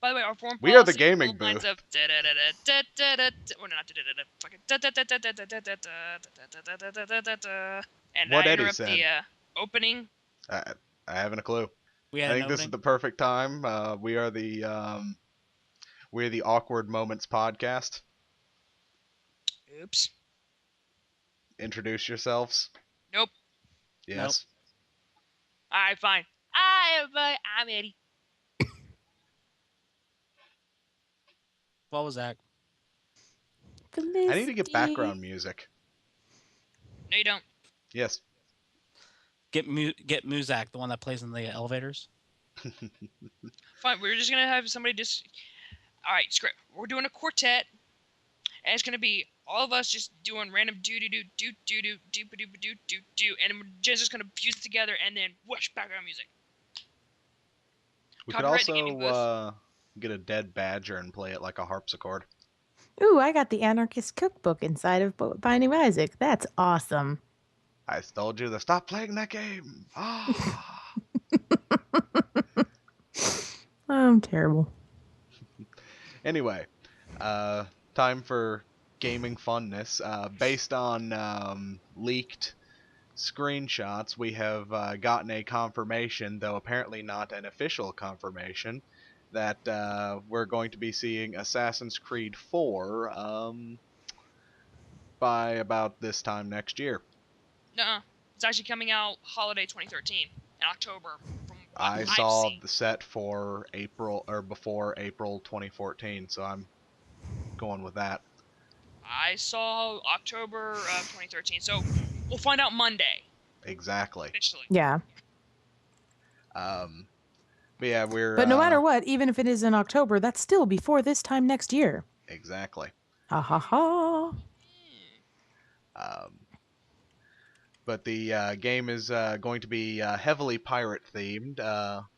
By the way, our foreign We are the policy gaming lines booth. of or not and What I Eddie interrupt said. the opening. I haven't a clue. We I had an think this is opening. the perfect time. We're the Awkward Moments podcast. Oops. Introduce yourselves. Nope. Yes. Alright, fine. I'm Eddie. What was that? I need to get background music. No, you don't. Yes. Get Muzak, the one that plays in the elevators. Fine, we're just gonna have somebody just. Alright, script. We're doing a quartet, and it's gonna be all of us just doing random do do do do do do do do do do do, and we're just gonna fuse it together, and then whoosh, background music. We could Copyright the gaming booth. also get a dead badger and play it like a harpsichord. Ooh, I got the Anarchist Cookbook inside of Binding of Isaac. That's awesome. I told you to stop playing that game. Ah. I'm terrible. Anyway, time for gaming funness. Based on leaked screenshots, we have gotten a confirmation, though apparently not an official confirmation, that we're going to be seeing Assassin's Creed 4 by about this time next year. Nuh-uh. It's actually coming out holiday 2013 in October. From what I I've saw seen. the set for April or before April 2014, so I'm going with that. I saw October of 2013, so we'll find out Monday. Exactly. Officially. Yeah. But yeah, we're. But no matter what, even if it is in October, that's still before this time next year. Exactly. Ha ha ha. But the game is going to be heavily pirate themed,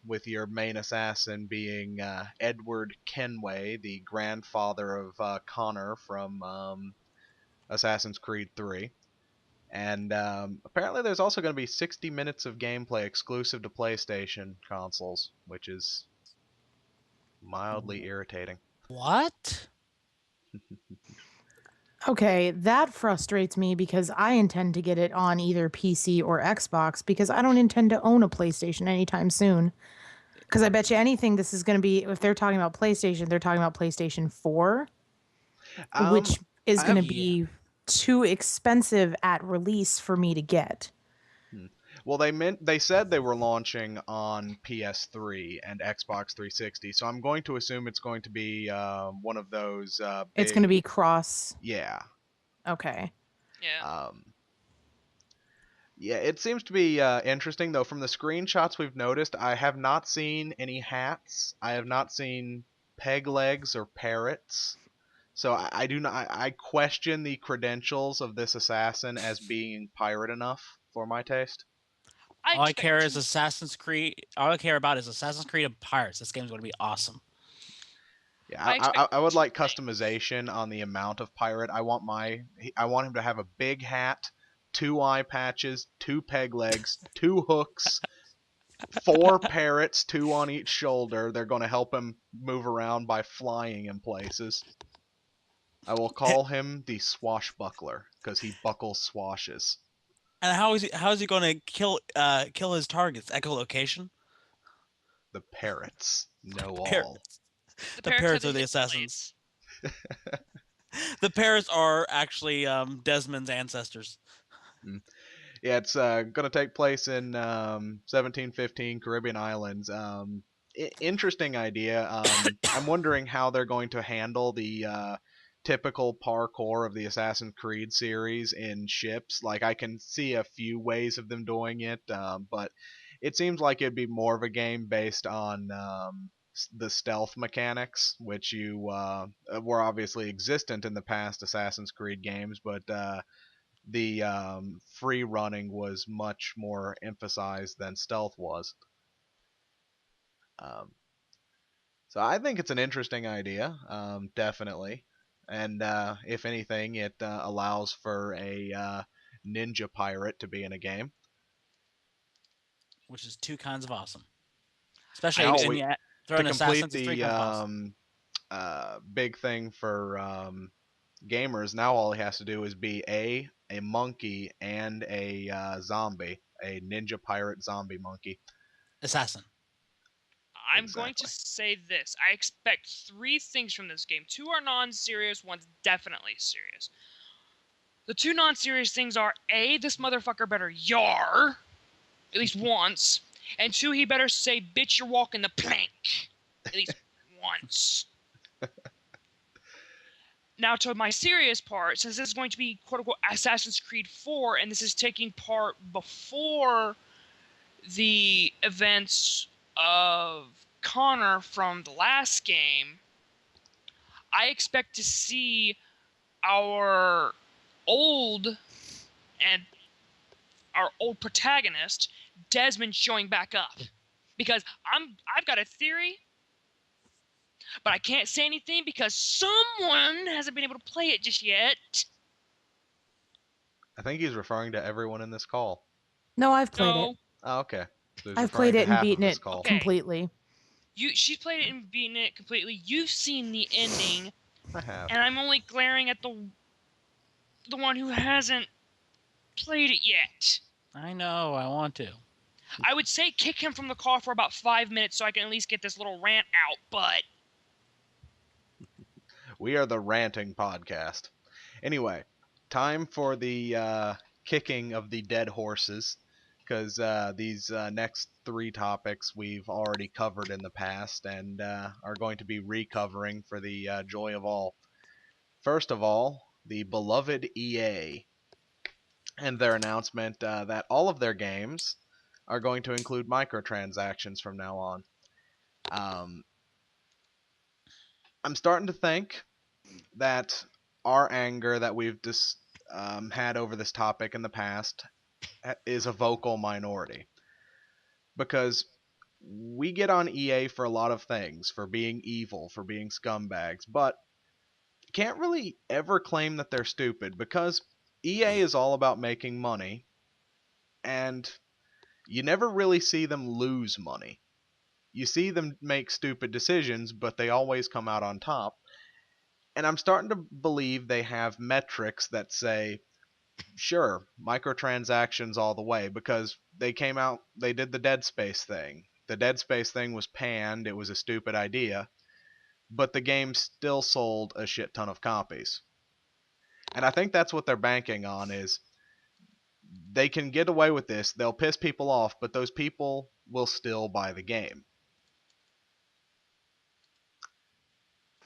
with your main assassin being Edward Kenway, the grandfather of Connor from Assassin's Creed 3. And apparently there's also going to be 60 minutes of gameplay exclusive to PlayStation consoles, which is mildly irritating. What? Okay, that frustrates me because I intend to get it on either PC or Xbox because I don't intend to own a PlayStation anytime soon. Because I bet you anything this is going to be, if they're talking about PlayStation, they're talking about PlayStation 4, which is going to be too expensive at release for me to get. Well, they said they were launching on PS3 and Xbox 360, so I'm going to assume it's going to be one of those. It's going to be cross. Yeah. Okay. Yeah. Yeah, it seems to be interesting though. From the screenshots we've noticed, I have not seen any hats. I have not seen peg legs or parrots. So I do not. I question the credentials of this assassin as being pirate enough for my taste. All I care is Assassin's Creed. All I care about is Assassin's Creed and pirates. This game's going to be awesome. Yeah, I would like customization on the amount of pirate. I want him to have a big hat, 2 eye patches, 2 peg legs, 2 hooks, 4 parrots, 2 on each shoulder. They're going to help him move around by flying in places. I will call him the Swashbuckler because he buckles swashes. And how is he going to kill his targets? Echolocation? The parrots know all. The parrots are the assassins. The parrots are actually Desmond's ancestors. Yeah, it's going to take place in 1715 Caribbean islands. Interesting idea. I'm wondering how they're going to handle the typical parkour of the Assassin's Creed series in ships. Like, I can see a few ways of them doing it, but it seems like it'd be more of a game based on the stealth mechanics, which were obviously existent in the past Assassin's Creed games, but the free running was much more emphasized than stealth was. So I think it's an interesting idea, definitely. And if anything, it allows for a ninja pirate to be in a game. Which is 2 kinds of awesome. Especially Throw To an complete assassin to 3 the cost. big thing for gamers, now all he has to do is be a monkey and a zombie, a ninja pirate zombie monkey. Assassin. I'm going to Exactly. say this. I expect 3 things from this game. 2 are non-serious, one's definitely serious. The 2 non-serious things are A, this motherfucker better yar at least once, and 2, he better say, bitch, you're walking the plank at least once. Now to my serious part, since this is going to be quote-unquote Assassin's Creed 4, and this is taking part before the events of Connor from the last game, I expect to see our old and our old protagonist, Desmond, showing back up. Because I've got a theory, but I can't say anything because someone hasn't been able to play it just yet. I think he's referring to everyone in this call. No, I've played it. No. Oh, okay. So he's I've referring played to it and half of beaten this it call. Okay. completely. She's played it and beaten it completely. You've seen the ending, I have. and I'm only glaring at the one who hasn't played it yet. I know, I want to. I would say kick him from the call for about 5 minutes so I can at least get this little rant out, but We are the ranting podcast. Anyway, time for the kicking of the dead horses, because these next 3 topics we've already covered in the past and are going to be recovering for the joy of all. First of all, the beloved EA and their announcement that all of their games are going to include microtransactions from now on. Um, I'm starting to think that our anger that we've just had over this topic in the past is a vocal minority, because we get on EA for a lot of things, for being evil, for being scumbags, but can't really ever claim that they're stupid, because EA is all about making money, and you never really see them lose money. You see them make stupid decisions, but they always come out on top. And I'm starting to believe they have metrics that say, sure, microtransactions all the way, because they came out, they did the Dead Space thing. The Dead Space thing was panned, it was a stupid idea, but the game still sold a shit ton of copies. And I think that's what they're banking on, is they can get away with this, they'll piss people off, but those people will still buy the game.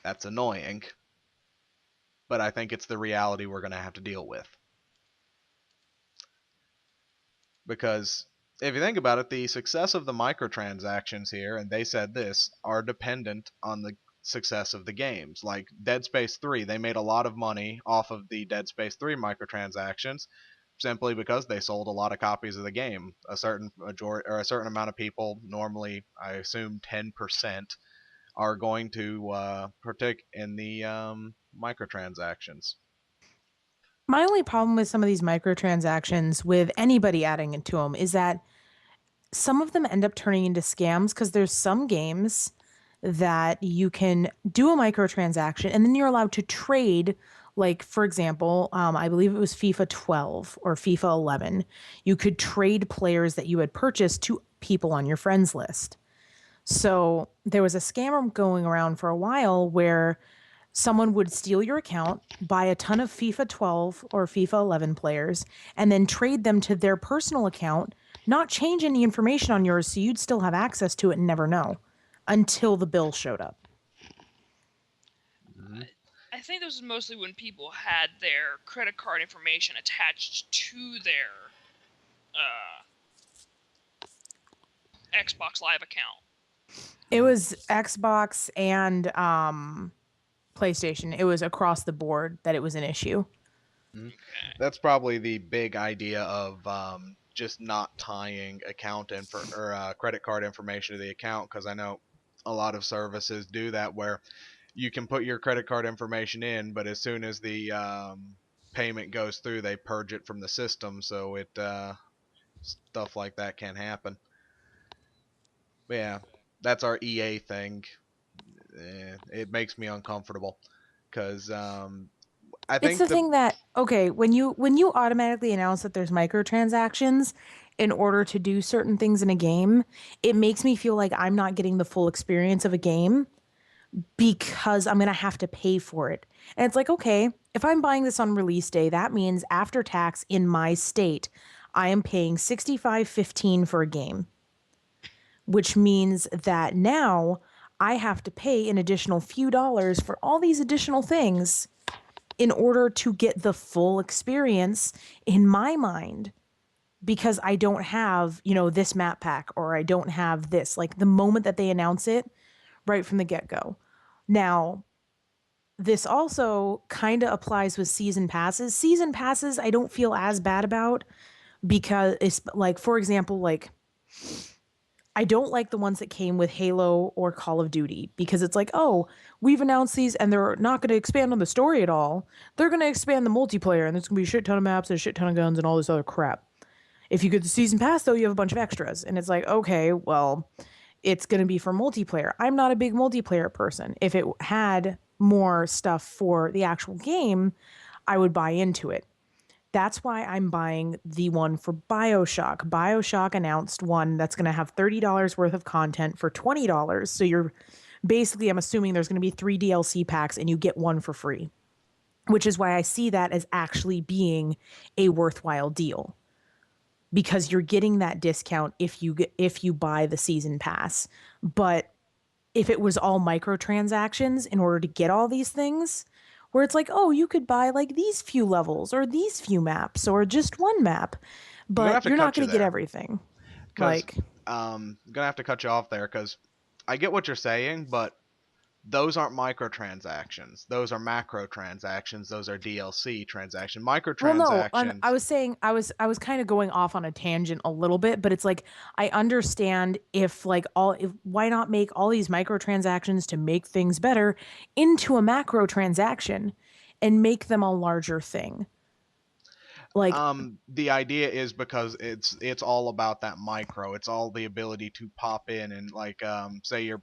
That's annoying, but I think it's the reality we're going to have to deal with. Because if you think about it, the success of the microtransactions here, and they said this, are dependent on the success of the games. Like Dead Space 3, they made a lot of money off of the Dead Space 3 microtransactions simply because they sold a lot of copies of the game. A certain majority, or a certain amount of people, normally I assume 10%, are going to partake in the microtransactions. My only problem with some of these microtransactions, with anybody adding into them, is that some of them end up turning into scams, because there's some games that you can do a microtransaction and then you're allowed to trade. Like, for example, I believe it was FIFA 12 or FIFA 11. You could trade players that you had purchased to people on your friends list. So there was a scammer going around for a while where someone would steal your account, buy a ton of FIFA 12 or FIFA 11 players, and then trade them to their personal account, not change any information on yours, so you'd still have access to it and never know until the bill showed up. Mm-hmm. I think this was mostly when people had their credit card information attached to their Xbox Live account. It was Xbox and PlayStation. It was across the board that it was an issue. Mm-hmm. Okay. That's probably the big idea of just not tying credit card information to the account, because I know a lot of services do that, where you can put your credit card information in, but as soon as the payment goes through, they purge it from the system, so it stuff like that can't happen. But yeah, that's our EA thing. It makes me uncomfortable because I It's think the thing that okay, when you automatically announce that there's microtransactions in order to do certain things in a game, it makes me feel like I'm not getting the full experience of a game because I'm going to have to pay for it. And it's like, okay, if I'm buying this on release day, that means after tax in my state, I am paying 65.15 for a game, which means that now I have to pay an additional few dollars for all these additional things in order to get the full experience in my mind because I don't have, this map pack or I don't have this. Like the moment that they announce it right from the get-go. Now, this also kind of applies with season passes. Season passes I don't feel as bad about because it's like, for example, like I don't like the ones that came with Halo or Call of Duty because it's like, oh, we've announced these and they're not going to expand on the story at all. They're going to expand the multiplayer and there's going to be a shit ton of maps and a shit ton of guns and all this other crap. If you get the season pass, though, you have a bunch of extras. And it's like, okay, well, it's going to be for multiplayer. I'm not a big multiplayer person. If it had more stuff for the actual game, I would buy into it. That's why I'm buying the one for BioShock. BioShock announced one that's going to have $30 worth of content for $20. So you're basically, I'm assuming there's going to be 3 DLC packs and you get one for free, which is why I see that as actually being a worthwhile deal because you're getting that discount if you buy the season pass. But if it was all microtransactions in order to get all these things, where it's like, oh, you could buy like these few levels or these few maps or just one map, I'm gonna have but to you're not cut you going to get there everything. because Like, I'm gonna have to cut you off there because I get what you're saying, but those aren't microtransactions. Those are macro transactions. Those are DLC transactions. well, no, I Microtransactions. was saying I was kind of going off on a tangent a little bit, but it's like I understand if why not make all these microtransactions to make things better into a macro transaction and make them a larger thing. Like, The idea is because it's all about that micro. It's all the ability to pop in and like say you're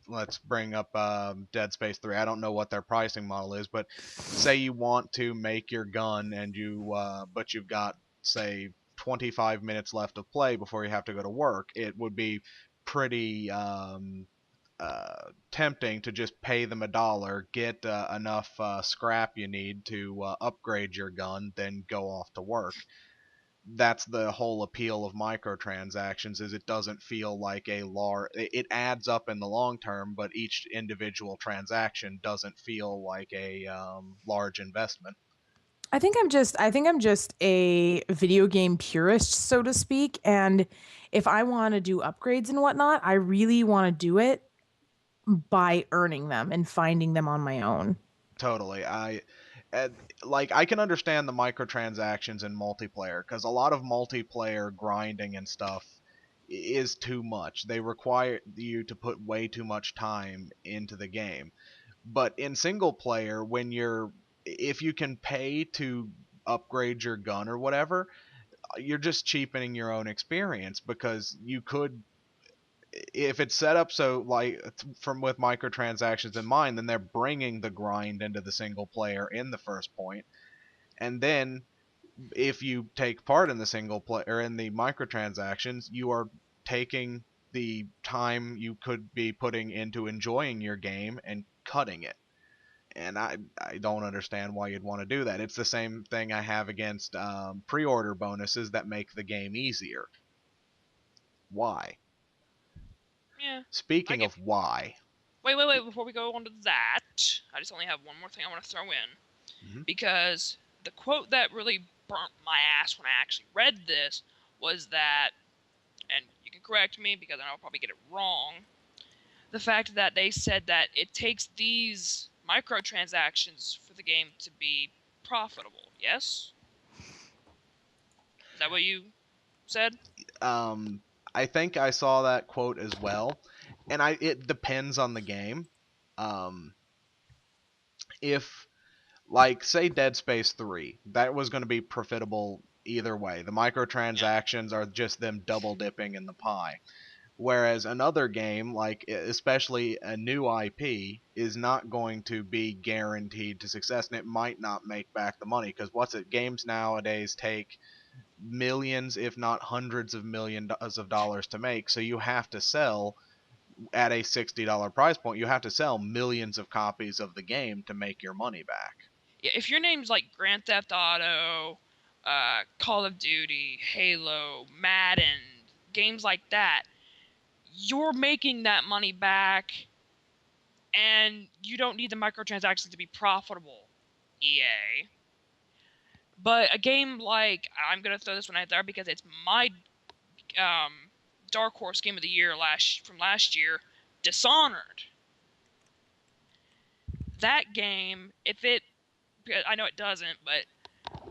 let's bring up Dead Space 3. I don't know what their pricing model is, but say you want to make your gun and but you've got say 25 minutes left of play before you have to go to work. It would be pretty tempting to just pay them $1, get enough scrap you need to upgrade your gun, then go off to work. That's the whole appeal of microtransactions is it doesn't feel like a large it adds up in the long term, but each individual transaction doesn't feel like a large investment. I think I'm just a video game purist, so to speak, and if I want to do upgrades and whatnot, I really want to do it by earning them and finding them on my own. Totally. uh, like I can understand the microtransactions in multiplayer because a lot of multiplayer grinding and stuff is too much. They require you to put way too much time into the game. But in single player, if you can pay to upgrade your gun or whatever, you're just cheapening your own experience because you could, if it's set up so like from with microtransactions in mind, then they're bringing the grind into the single player in the first point, and then if you take part in the single player or in the microtransactions, you are taking the time you could be putting into enjoying your game and cutting it. And I don't understand why you'd want to do that. It's the same thing I have against pre-order bonuses that make the game easier. Why? Yeah, I Speaking get. of why, Wait. Before we go on to that, I just only have one more thing I want to throw in hmm because the quote that really burnt my ass when I actually read this was that, and you can correct me because I'll probably get it wrong. The fact that they said that it takes these microtransactions for the game to be profitable. Yes, is that what you said? I think I saw that quote as well, and it depends on the game. Um, if like say Dead Space 3, that was going to be profitable either way. The Yeah. microtransactions are just them double dipping in the pie. Whereas another game, like especially a new IP, is not going to be guaranteed to success, and it might not make back the money. Because games nowadays take millions, if not hundreds of millions of dollars to make. So you have to sell at a $60 price point. You have to sell millions of copies of the game to make your money back. Yeah, if your name's like Grand Theft Auto, Call of Duty, Halo, Madden, games like that, you're making that money back, and you don't need the microtransactions to be profitable, EA. But a game like, I'm gonna throw this one out there because it's my dark horse game of the year from last year, Dishonored. That game, I know it doesn't, but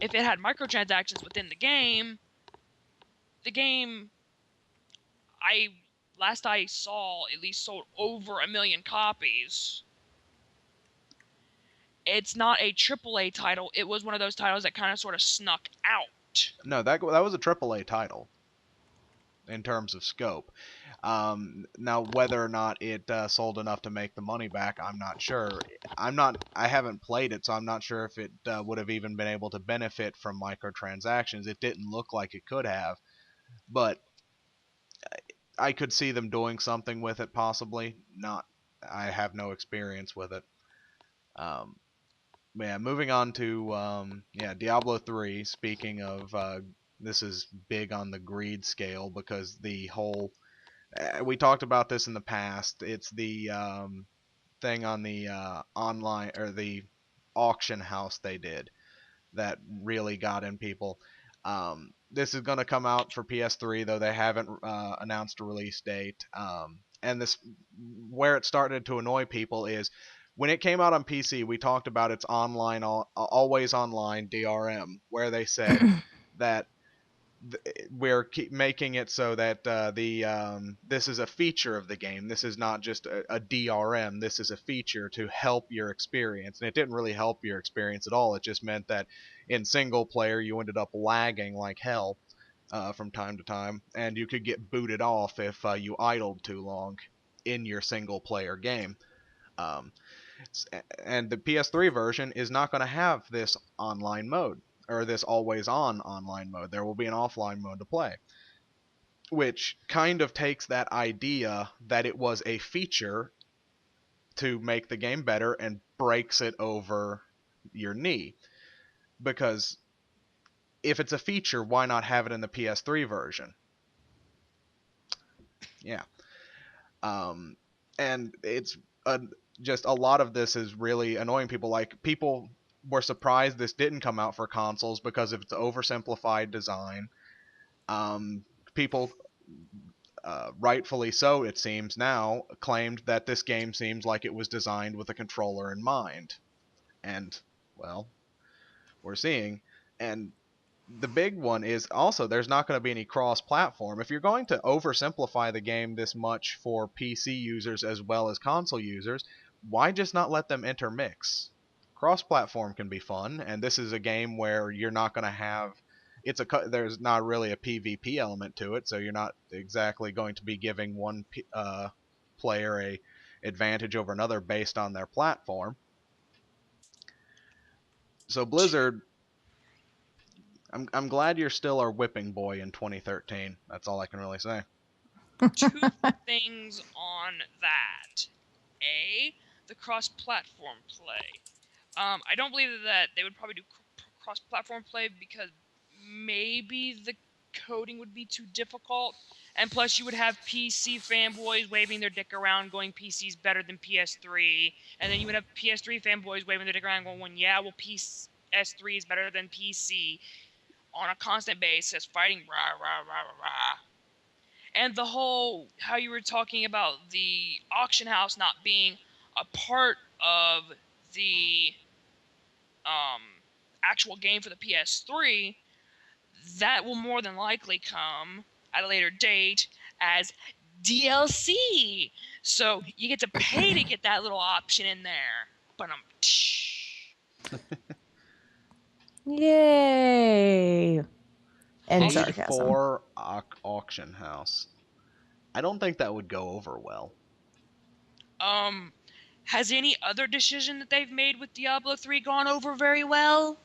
if it had microtransactions within the game, I last I saw, at least sold over 1 million copies. It's not a AAA title. It was one of those titles that kind of sort of snuck out. No, that was a AAA title in terms of scope. Now, whether or not it sold enough to make the money back, I'm not sure. I haven't played it, so I'm not sure if it would have even been able to benefit from microtransactions. It didn't look like it could have, but I could see them doing something with it, possibly. Not, I have no experience with it. Yeah, moving on to Diablo 3. Speaking of, this is big on the greed scale because the whole we talked about this in the past. It's the thing on the online or the auction house they did that really got in people. This is going to come out for PS3, though they haven't announced a release date. And this, where it started to annoy people is when it came out on PC, we talked about its always online DRM, where they said that we're making it so that this is a feature of the game. This is not just a DRM. This is a feature to help your experience, and it didn't really help your experience at all. It just meant that in single player you ended up lagging like hell from time to time, and you could get booted off if you idled too long in your single player game. Um, and the PS3 version is not going to have this online mode or this always on online mode. There will be an offline mode to play, which kind of takes that idea that it was a feature to make the game better and breaks it over your knee. Because if it's a feature, why not have it in the PS3 version? Yeah. And it's just a lot of this is really annoying people. Like, people were surprised this didn't come out for consoles because of its oversimplified design. People, rightfully so, it seems now, claimed that this game seems like it was designed with a controller in mind. And, well, we're seeing. And the big one is also there's not going to be any cross-platform. If you're going to oversimplify the game this much for PC users as well as console users, why just not let them intermix? Cross-platform can be fun, and this is a game where you're not going to have there's not really a PvP element to it, so you're not exactly going to be giving one player a advantage over another based on their platform. So Blizzard, I'm glad you're still our whipping boy in 2013. That's all I can really say. Two things on that. A, the cross-platform play. I don't believe that they would probably do cross-platform play because maybe the coding would be too difficult, and plus you would have PC fanboys waving their dick around going PC's better than PS3, and then you would have PS3 fanboys waving their dick around going, well, yeah, well, PS3 is better than PC on a constant basis, fighting rah, rah, rah, rah, rah. And the whole, how you were talking about the auction house not being a part of the actual game for the PS3, that will more than likely come at a later date as DLC. So you get to pay to get that little option in there. But Yay! And Also, Paid sarcasm. for auction house. I don't think that would go over well. Has any other decision that they've made with Diablo 3 gone over very well?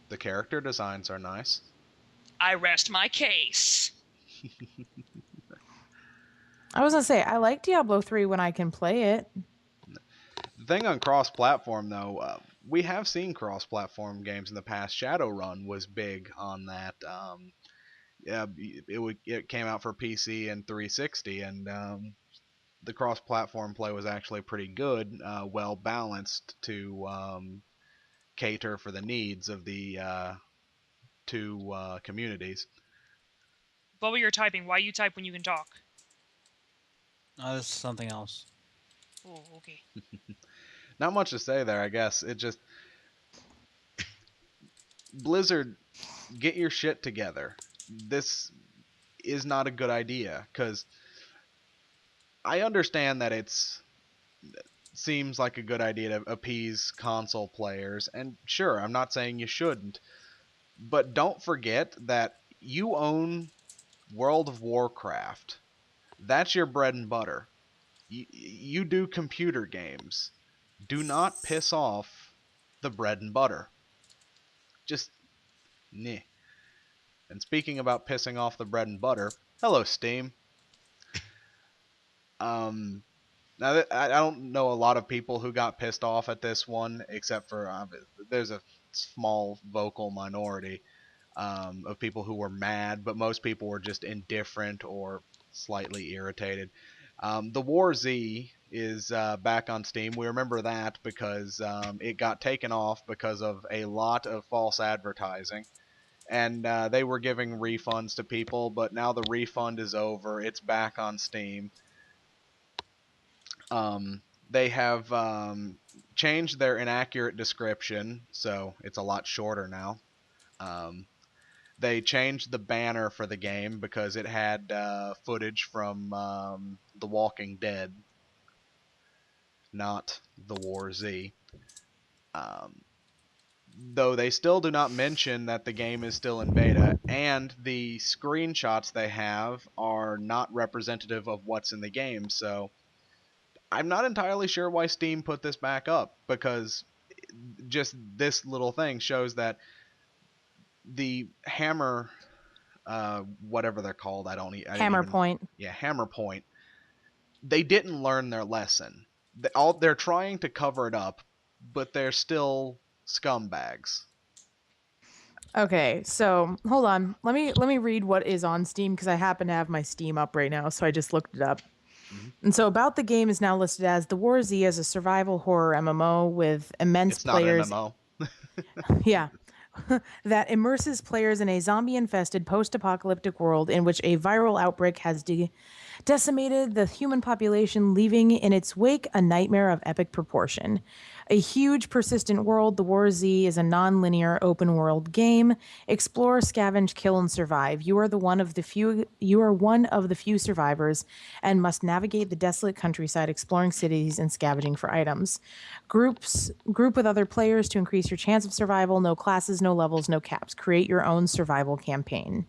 The character designs are nice. I rest my case. I was gonna say I like Diablo 3 when I can play it. The thing on cross-platform, though, we have seen cross-platform games in the past. Shadowrun was big on that. Yeah, it came out for PC and 360, and the cross-platform play was actually pretty good, well balanced to cater for the needs of the two communities. Bubba, you're typing. Why you type when you can talk? Oh, this is something else. Oh, okay. Not much to say there, I guess. It just Blizzard, get your shit together. This is not a good idea, because I understand that it's seems like a good idea to appease console players, and sure, I'm not saying you shouldn't, but don't forget that you own World of Warcraft. That's your bread and butter. You do computer games. Do not piss off the bread and butter. Just nah. And speaking about pissing off the bread and butter, hello Steam. Now I don't know a lot of people who got pissed off at this one, except for there's a small vocal minority of people who were mad, but most people were just indifferent or slightly irritated. The WarZ is back on Steam. We remember that because it got taken off because of a lot of false advertising. And they were giving refunds to people, but now the refund is over. It's back on Steam. They have changed their inaccurate description, so it's a lot shorter now. They changed the banner for the game because it had footage from The Walking Dead, not the WarZ. Though they still do not mention that the game is still in beta, and the screenshots they have are not representative of what's in the game, so I'm not entirely sure why Steam put this back up, because just this little thing shows that the hammer, whatever they're called, I didn't Hammer even, point. yeah, hammer point. They didn't learn their lesson. They're trying to cover it up, but they're still scumbags. Okay, so hold on. Let me read what is on Steam because I happen to have my Steam up right now, so I just looked it up. Mm-hmm. And so about the game is now listed as the WarZ as a survival horror MMO with immense It's not players. MMO. Yeah. That immerses players in a zombie infested post apocalyptic world in which a viral outbreak has decimated the human population, leaving in its wake a nightmare of epic proportion. A huge, persistent world, the WarZ is a non-linear open world game. Explore, scavenge, kill, and survive. You are one of the few survivors and must navigate the desolate countryside, exploring cities and scavenging for items. Group with other players to increase your chance of survival. No classes, no levels, no caps. Create your own survival campaign.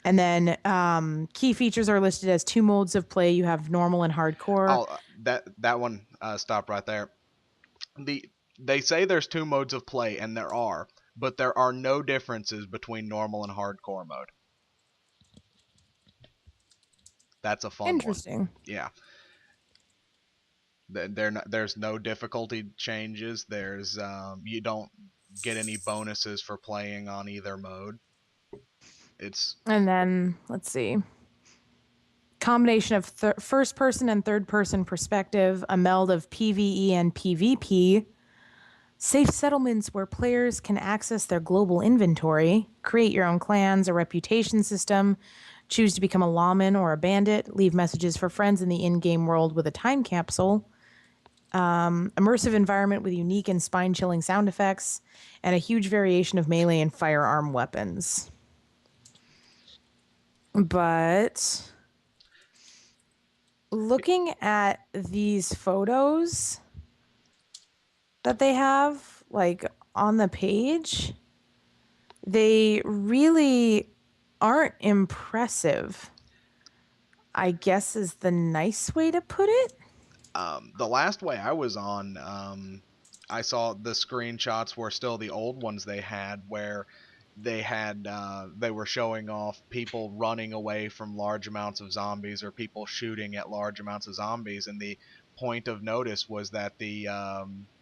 And then key features are listed as 2 modes of play. You have normal and hardcore. Oh, that one, stop right there. They say there's 2 modes of play, and there are, but there are no differences between normal and hardcore mode. That's a fun Interesting. one. Yeah. There's no difficulty changes. There's you don't get any bonuses for playing on either mode. And then let's see. Combination of first person and third person perspective, a meld of PvE and PvP, safe settlements where players can access their global inventory, create your own clans, a reputation system, choose to become a lawman or a bandit, leave messages for friends in the in-game world with a time capsule, immersive environment with unique and spine-chilling sound effects, and a huge variation of melee and firearm weapons. But looking at these photos that they have, like, on the page, they really aren't impressive, I guess is the nice way to put it. The last way I was on, I saw the screenshots were still the old ones they had, where they were showing off people running away from large amounts of zombies or people shooting at large amounts of zombies, and the point of notice was that the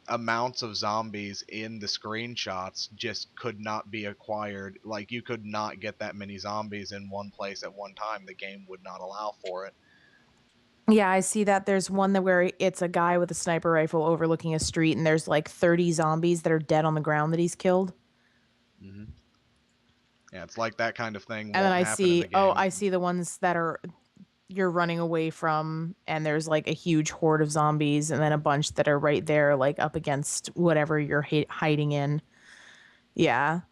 amounts of zombies in the screenshots just could not be acquired. Like, you could not get that many zombies in one place at one time. The game would not allow for it. Yeah, I see that there's one that where it's a guy with a sniper rifle overlooking a street, and there's like 30 zombies that are dead on the ground that he's killed. Hmm. Yeah, it's like that kind of thing And then won't happen in the game. I see the ones that are you're running away from, and there's like a huge horde of zombies, and then a bunch that are right there, like up against whatever you're hiding in. Yeah.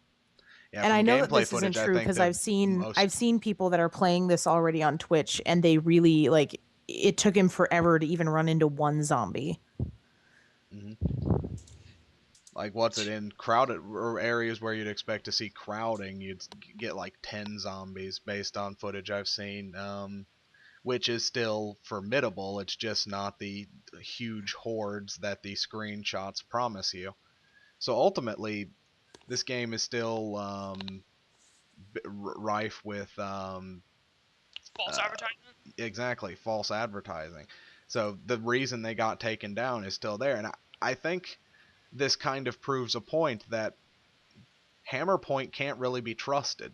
Yeah, And I from know that gameplay this isn't footage, I true think because the I've most. seen people that are playing this already on Twitch, and they really like it took him forever to even run into one zombie. Mhm. Like, what's it in crowded or areas where you'd expect to see crowding? You'd get like 10 zombies based on footage I've seen, which is still formidable. It's just not the huge hordes that the screenshots promise you. So ultimately, this game is still rife with False uh, advertisement. exactly false advertising. So the reason they got taken down is still there, and I think this kind of proves a point that Hammerpoint can't really be trusted,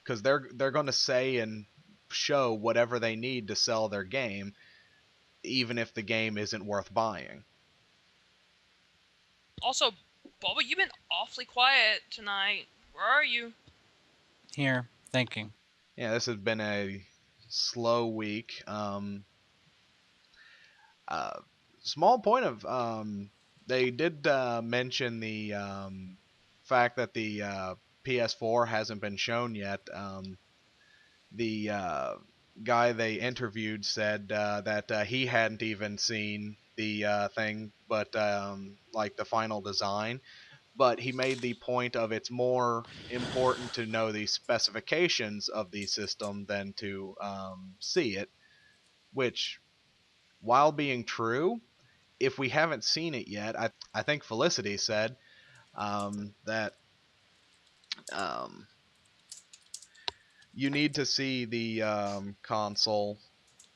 because they're going to say and show whatever they need to sell their game, even if the game isn't worth buying. Also, Bubba, you've been awfully quiet tonight. Where are you? Here, thinking. Yeah, this has been a slow week. Uh, Small point of they did mention the fact that the PS4 hasn't been shown yet. The guy they interviewed said that he hadn't even seen the thing, but like the final design. But he made the point of it's more important to know the specifications of the system than to see it, which, while being true, if we haven't seen it yet, I think Felicity said that um, you need to see the console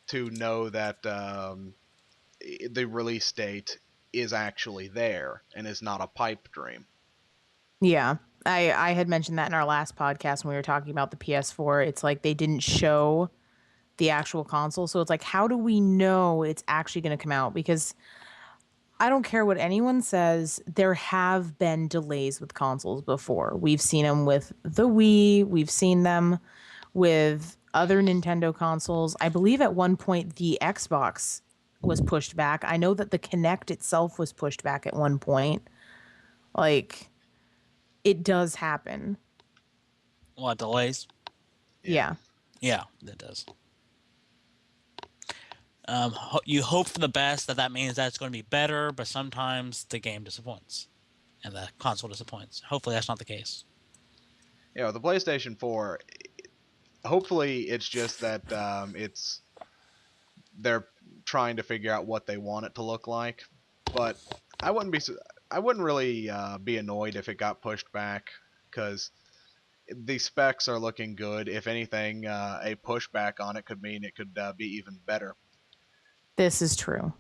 to know that the release date is actually there and is not a pipe dream. Yeah. I had mentioned that in our last podcast when we were talking about the PS4. It's like they didn't show the actual console. So it's like, how do we know it's actually going to come out? Because I don't care what anyone says, there have been delays with consoles before. We've seen them with the Wii, we've seen them with other Nintendo consoles. I believe at one point the Xbox was pushed back. I know that the Kinect itself was pushed back at one point. Like, it does happen. What, delays? Yeah. Yeah, that does. You hope for the best, that means that it's going to be better, but sometimes the game disappoints and the console disappoints. Hopefully that's not the case. You know, the PlayStation 4, hopefully it's just that they're trying to figure out what they want it to look like. But I wouldn't really be annoyed if it got pushed back, because the specs are looking good. If anything, a pushback on it could mean it could be even better. This is true.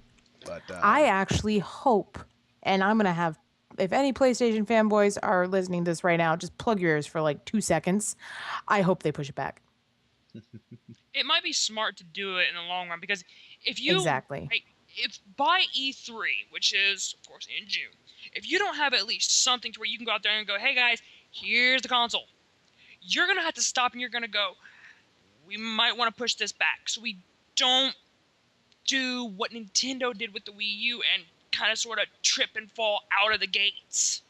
But I actually hope, and I'm going to have, if any PlayStation fanboys are listening to this right now, just plug your ears for like 2 seconds. I hope they push it back. It might be smart to do it in the long run, because if you Exactly. if by E3, which is of course in June, if you don't have at least something to where you can go out there and go, hey guys, here's the console, you're gonna have to stop and you're gonna go, we might want to push this back so we don't do what Nintendo did with the Wii U and kind of sort of trip and fall out of the gates.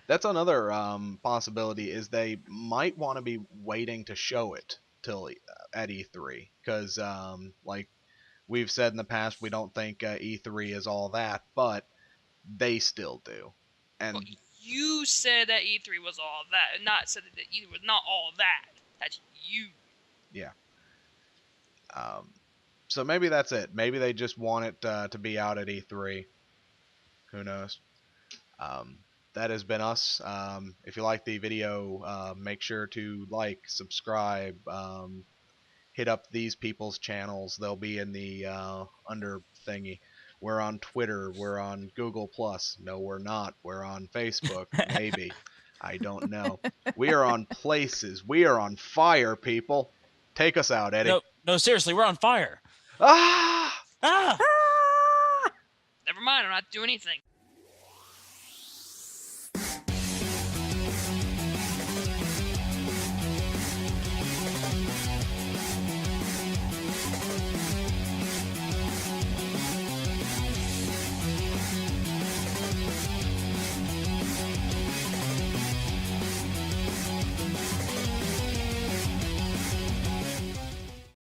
that's another possibility, is they might want to be waiting to show it till at E3, because like we've said in the past, we don't think E3 is all that, but they still do. Well, And you said that E3 was all that, and not said that E3 was not all that. That's you. Yeah. So maybe that's it. Maybe they just want it to be out at E3. Who knows? Um, that has been us. If you like the video, make sure to like, subscribe, hit up these people's channels. They'll be in the under thingy. We're on Twitter. We're on Google Plus. No, we're not. We're on Facebook. Maybe. I don't know. We are on places. We are on fire, people. Take us out, Eddie. No, seriously, we're on fire. Ah! Ah! Ah! Never mind, I'm not doing anything.